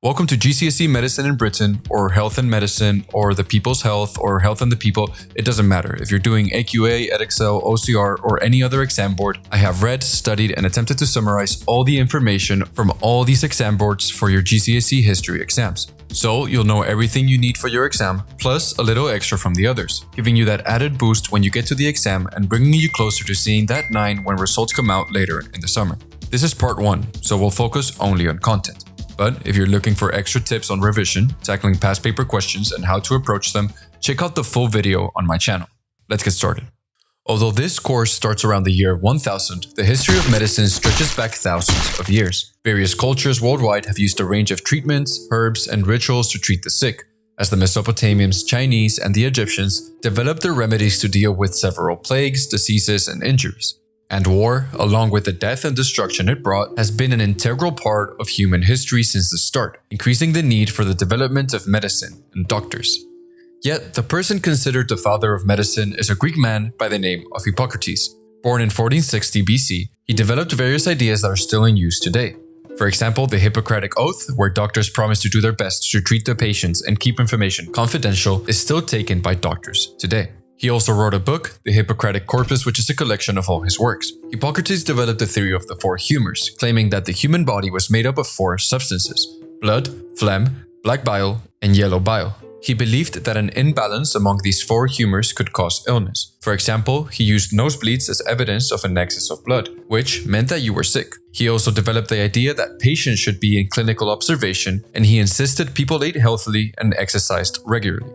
Welcome to GCSE Medicine in Britain, or Health and Medicine, or The People's Health, or Health and the People. It doesn't matter. If you're doing AQA, Edexcel, OCR, or any other exam board, I have read, studied, and attempted to summarize all the information from all these exam boards for your GCSE history exams. So you'll know everything you need for your exam, plus a little extra from the others, giving you that added boost when you get to the exam and bringing you closer to seeing that 9 when results come out later in the summer. This is part 1, so we'll focus only on content. But if you're looking for extra tips on revision, tackling past paper questions, and how to approach them, check out the full video on my channel. Let's get started. Although this course starts around the year 1000, the history of medicine stretches back thousands of years. Various cultures worldwide have used a range of treatments, herbs, and rituals to treat the sick, as the Mesopotamians, Chinese, and the Egyptians developed their remedies to deal with several plagues, diseases, and injuries. And war, along with the death and destruction it brought, has been an integral part of human history since the start, increasing the need for the development of medicine and doctors. Yet, the person considered the father of medicine is a Greek man by the name of Hippocrates. Born in 1460 BC, he developed various ideas that are still in use today. For example, the Hippocratic Oath, where doctors promise to do their best to treat their patients and keep information confidential, is still taken by doctors today. He also wrote a book, the Hippocratic Corpus, which is a collection of all his works. Hippocrates developed the theory of the 4 humors, claiming that the human body was made up of 4 substances: blood, phlegm, black bile, and yellow bile. He believed that an imbalance among these 4 humors could cause illness. For example, he used nosebleeds as evidence of an excess of blood, which meant that you were sick. He also developed the idea that patients should be in clinical observation, and he insisted people ate healthily and exercised regularly.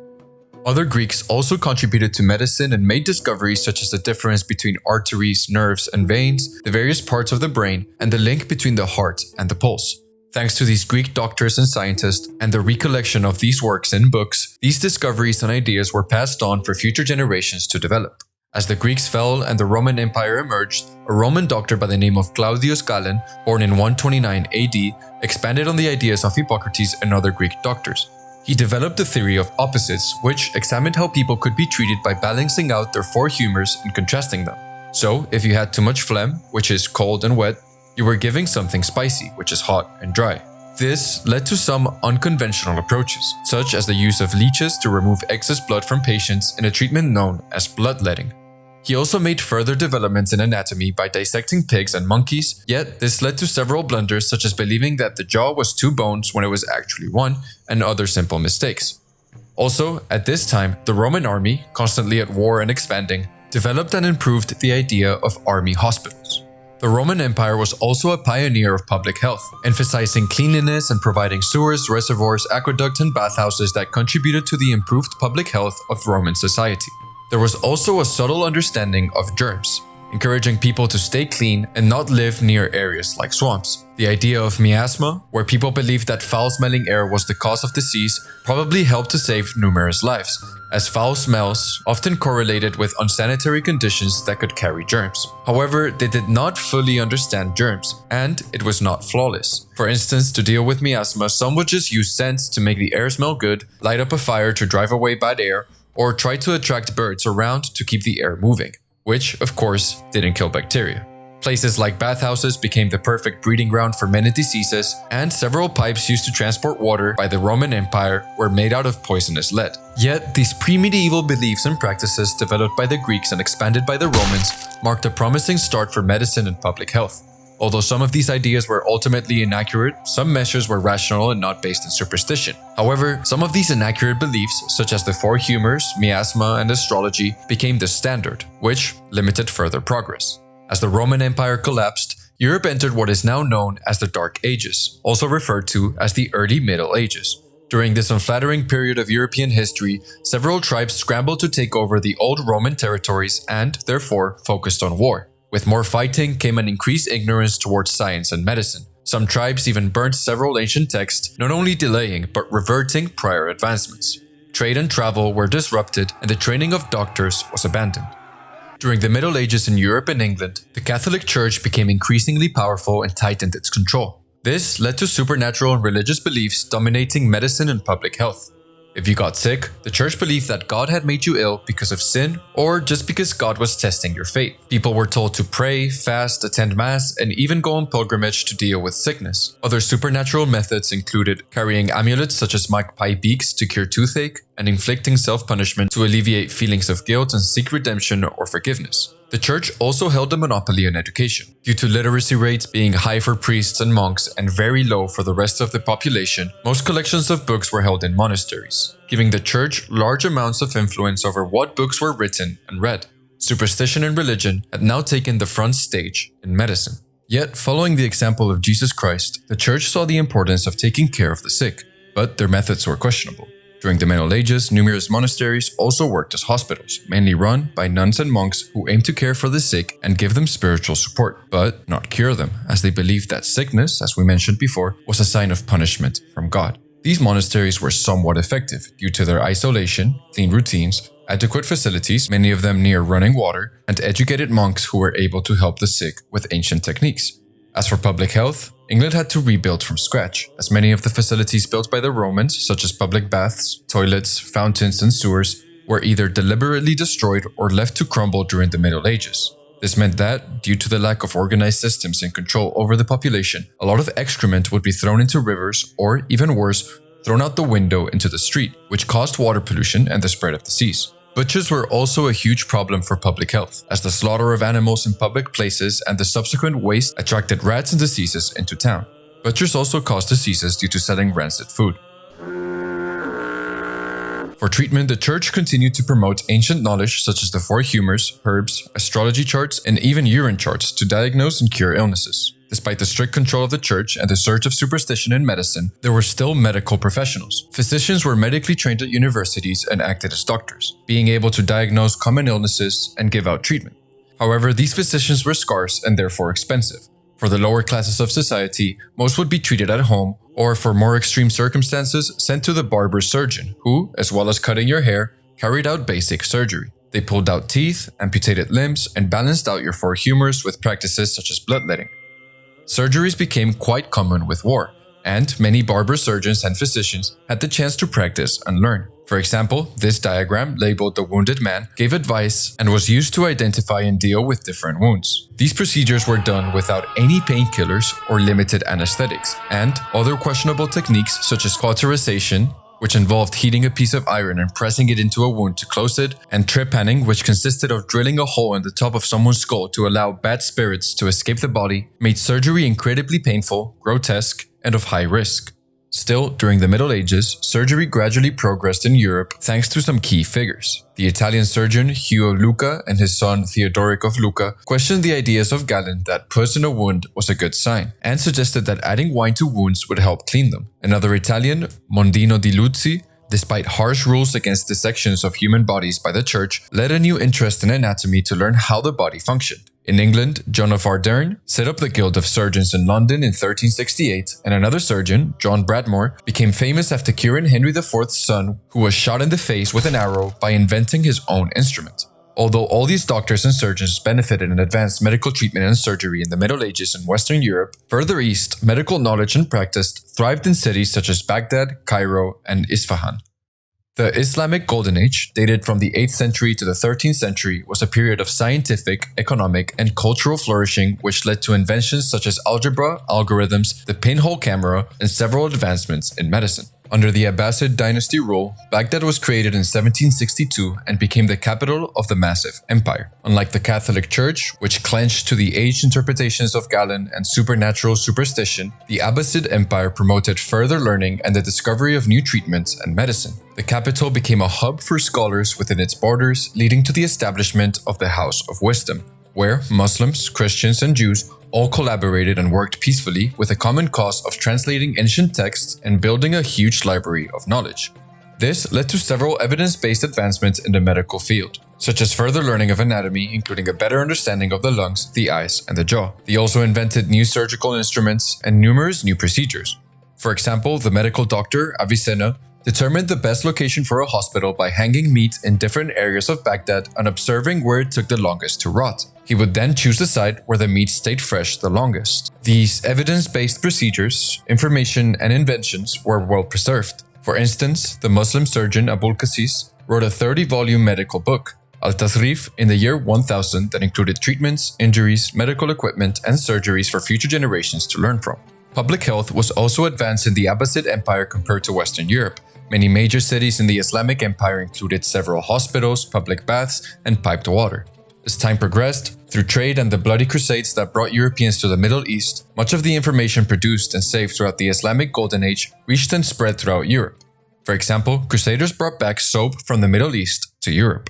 Other Greeks also contributed to medicine and made discoveries such as the difference between arteries, nerves, and veins, the various parts of the brain, and the link between the heart and the pulse. Thanks to these Greek doctors and scientists, and the recollection of these works in books, these discoveries and ideas were passed on for future generations to develop. As the Greeks fell and the Roman Empire emerged, a Roman doctor by the name of Claudius Galen, born in 129 AD, expanded on the ideas of Hippocrates and other Greek doctors. He developed the theory of opposites, which examined how people could be treated by balancing out their 4 humors and contrasting them. So, if you had too much phlegm, which is cold and wet, you were giving something spicy, which is hot and dry. This led to some unconventional approaches, such as the use of leeches to remove excess blood from patients in a treatment known as bloodletting. He also made further developments in anatomy by dissecting pigs and monkeys, yet this led to several blunders such as believing that the jaw was 2 bones when it was actually 1, and other simple mistakes. Also, at this time, the Roman army, constantly at war and expanding, developed and improved the idea of army hospitals. The Roman Empire was also a pioneer of public health, emphasizing cleanliness and providing sewers, reservoirs, aqueducts, and bathhouses that contributed to the improved public health of Roman society. There was also a subtle understanding of germs, encouraging people to stay clean and not live near areas like swamps. The idea of miasma, where people believed that foul-smelling air was the cause of disease, probably helped to save numerous lives, as foul smells often correlated with unsanitary conditions that could carry germs. However, they did not fully understand germs, and it was not flawless. For instance, to deal with miasma, some would just use scents to make the air smell good, light up a fire to drive away bad air, or try to attract birds around to keep the air moving, which, of course, didn't kill bacteria. Places like bathhouses became the perfect breeding ground for many diseases, and several pipes used to transport water by the Roman Empire were made out of poisonous lead. Yet, these pre-medieval beliefs and practices developed by the Greeks and expanded by the Romans marked a promising start for medicine and public health. Although some of these ideas were ultimately inaccurate, some measures were rational and not based in superstition. However, some of these inaccurate beliefs, such as the 4 humors, miasma, and astrology, became the standard, which limited further progress. As the Roman Empire collapsed, Europe entered what is now known as the Dark Ages, also referred to as the Early Middle Ages. During this unflattering period of European history, several tribes scrambled to take over the old Roman territories and, therefore, focused on war. With more fighting came an increased ignorance towards science and medicine. Some tribes even burnt several ancient texts, not only delaying but reverting prior advancements. Trade and travel were disrupted, and the training of doctors was abandoned. During the Middle Ages in Europe and England, the Catholic Church became increasingly powerful and tightened its control. This led to supernatural and religious beliefs dominating medicine and public health. If you got sick, the church believed that God had made you ill because of sin or just because God was testing your faith. People were told to pray, fast, attend mass, and even go on pilgrimage to deal with sickness. Other supernatural methods included carrying amulets such as magpie beaks to cure toothache and inflicting self-punishment to alleviate feelings of guilt and seek redemption or forgiveness. The church also held a monopoly on education. Due to literacy rates being high for priests and monks and very low for the rest of the population, most collections of books were held in monasteries, giving the church large amounts of influence over what books were written and read. Superstition and religion had now taken the front stage in medicine. Yet, following the example of Jesus Christ, the church saw the importance of taking care of the sick, but their methods were questionable. During the Middle Ages, numerous monasteries also worked as hospitals, mainly run by nuns and monks who aimed to care for the sick and give them spiritual support, but not cure them, as they believed that sickness, as we mentioned before, was a sign of punishment from God. These monasteries were somewhat effective due to their isolation, clean routines, adequate facilities, many of them near running water, and educated monks who were able to help the sick with ancient techniques. As for public health, England had to rebuild from scratch, as many of the facilities built by the Romans, such as public baths, toilets, fountains, and sewers, were either deliberately destroyed or left to crumble during the Middle Ages. This meant that, due to the lack of organized systems and control over the population, a lot of excrement would be thrown into rivers or, even worse, thrown out the window into the street, which caused water pollution and the spread of disease. Butchers were also a huge problem for public health, as the slaughter of animals in public places and the subsequent waste attracted rats and diseases into town. Butchers also caused diseases due to selling rancid food. For treatment, the church continued to promote ancient knowledge such as the four humors, herbs, astrology charts, and even urine charts to diagnose and cure illnesses. Despite the strict control of the church and the surge of superstition in medicine, there were still medical professionals. Physicians were medically trained at universities and acted as doctors, being able to diagnose common illnesses and give out treatment. However, these physicians were scarce and therefore expensive. For the lower classes of society, most would be treated at home, or for more extreme circumstances, sent to the barber-surgeon, who, as well as cutting your hair, carried out basic surgery. They pulled out teeth, amputated limbs, and balanced out your four humors with practices such as bloodletting. Surgeries became quite common with war, and many barber surgeons and physicians had the chance to practice and learn. For example, this diagram, labeled the wounded man, gave advice and was used to identify and deal with different wounds. These procedures were done without any painkillers or limited anesthetics, and other questionable techniques such as cauterization, which involved heating a piece of iron and pressing it into a wound to close it, and trepanning, which consisted of drilling a hole in the top of someone's skull to allow bad spirits to escape the body, made surgery incredibly painful, grotesque, and of high risk. Still, during the Middle Ages, surgery gradually progressed in Europe thanks to some key figures. The Italian surgeon Hugh of Lucca and his son Theodoric of Lucca questioned the ideas of Galen that pus in a wound was a good sign, and suggested that adding wine to wounds would help clean them. Another Italian, Mondino di Luzzi, despite harsh rules against dissections of human bodies by the church, led a new interest in anatomy to learn how the body functioned. In England, John of Arderne set up the Guild of Surgeons in London in 1368, and another surgeon, John Bradmore, became famous after curing Henry IV's son, who was shot in the face with an arrow, by inventing his own instrument. Although all these doctors and surgeons benefited in advanced medical treatment and surgery in the Middle Ages in Western Europe, further east, medical knowledge and practice thrived in cities such as Baghdad, Cairo, and Isfahan. The Islamic Golden Age, dated from the 8th century to the 13th century, was a period of scientific, economic, and cultural flourishing which led to inventions such as algebra, algorithms, the pinhole camera, and several advancements in medicine. Under the Abbasid dynasty rule, Baghdad was created in 1762 and became the capital of the massive empire. Unlike the Catholic Church, which clenched to the aged interpretations of Galen and supernatural superstition, the Abbasid Empire promoted further learning and the discovery of new treatments and medicine. The capital became a hub for scholars within its borders, leading to the establishment of the House of Wisdom, where Muslims, Christians, and Jews all collaborated and worked peacefully with a common cause of translating ancient texts and building a huge library of knowledge. This led to several evidence-based advancements in the medical field, such as further learning of anatomy, including a better understanding of the lungs, the eyes, and the jaw. They also invented new surgical instruments and numerous new procedures. For example, the medical doctor, Avicenna, determined the best location for a hospital by hanging meat in different areas of Baghdad and observing where it took the longest to rot. He would then choose the site where the meat stayed fresh the longest. These evidence-based procedures, information, and inventions were well preserved. For instance, the Muslim surgeon Abul Qasis wrote a 30-volume medical book, Al-Tasrif, in the year 1000 that included treatments, injuries, medical equipment, and surgeries for future generations to learn from. Public health was also advanced in the Abbasid Empire compared to Western Europe. Many major cities in the Islamic Empire included several hospitals, public baths, and piped water. As time progressed, through trade and the bloody crusades that brought Europeans to the Middle East, much of the information produced and saved throughout the Islamic Golden Age reached and spread throughout Europe. For example, Crusaders brought back soap from the Middle East to Europe.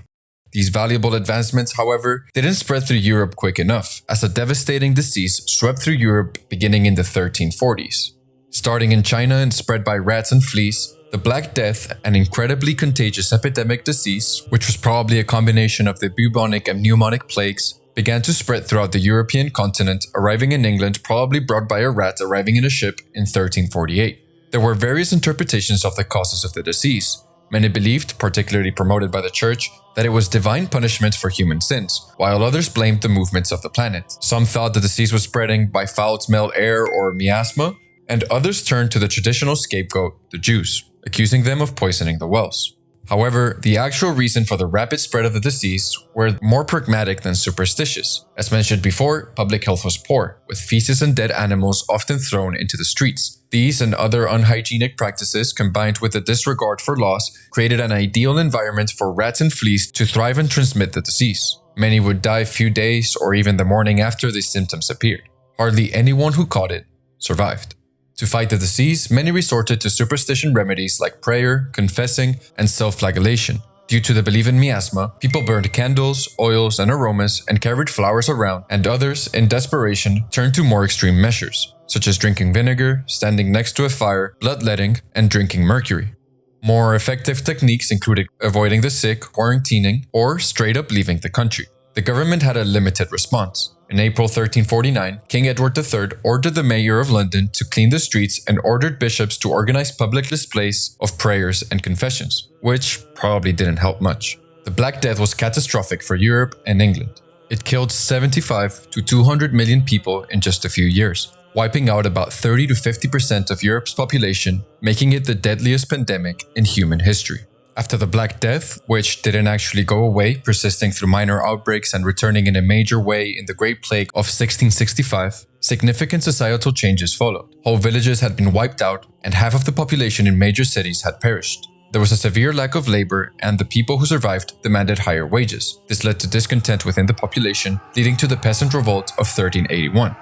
These valuable advancements, however, didn't spread through Europe quick enough, as a devastating disease swept through Europe beginning in the 1340s. Starting in China and spread by rats and fleas, the Black Death, an incredibly contagious epidemic disease, which was probably a combination of the bubonic and pneumonic plagues, began to spread throughout the European continent, arriving in England probably brought by a rat arriving in a ship in 1348. There were various interpretations of the causes of the disease. Many believed, particularly promoted by the church, that it was divine punishment for human sins, while others blamed the movements of the planet. Some thought the disease was spreading by foul-smell air or miasma, and others turned to the traditional scapegoat, the Jews, accusing them of poisoning the wells. However, the actual reason for the rapid spread of the disease were more pragmatic than superstitious. As mentioned before, public health was poor, with feces and dead animals often thrown into the streets. These and other unhygienic practices, combined with a disregard for laws, created an ideal environment for rats and fleas to thrive and transmit the disease. Many would die a few days or even the morning after these symptoms appeared. Hardly anyone who caught it survived. To fight the disease, many resorted to superstition remedies like prayer, confessing, and self-flagellation. Due to the belief in miasma, people burned candles, oils, and aromas and carried flowers around, and others, in desperation, turned to more extreme measures, such as drinking vinegar, standing next to a fire, bloodletting, and drinking mercury. More effective techniques included avoiding the sick, quarantining, or straight up leaving the country. The government had a limited response. In April 1349, King Edward III ordered the mayor of London to clean the streets and ordered bishops to organize public displays of prayers and confessions, which probably didn't help much. The Black Death was catastrophic for Europe and England. It killed 75 to 200 million people in just a few years, wiping out about 30 to 50% of Europe's population, making it the deadliest pandemic in human history. After the Black Death, which didn't actually go away, persisting through minor outbreaks and returning in a major way in the Great Plague of 1665, significant societal changes followed. Whole villages had been wiped out, and half of the population in major cities had perished. There was a severe lack of labor, and the people who survived demanded higher wages. This led to discontent within the population, leading to the Peasant Revolt of 1381.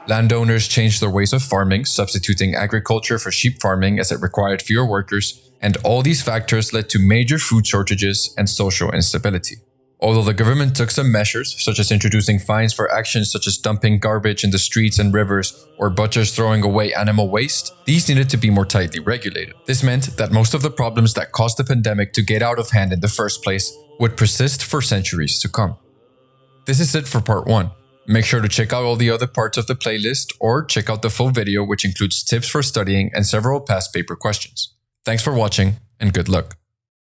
Landowners changed their ways of farming, substituting agriculture for sheep farming as it required fewer workers, and all these factors led to major food shortages and social instability. Although the government took some measures, such as introducing fines for actions such as dumping garbage in the streets and rivers or butchers throwing away animal waste, these needed to be more tightly regulated. This meant that most of the problems that caused the pandemic to get out of hand in the first place would persist for centuries to come. This is it for part 1. Make sure to check out all the other parts of the playlist or check out the full video, which includes tips for studying and several past paper questions. Thanks for watching and good luck.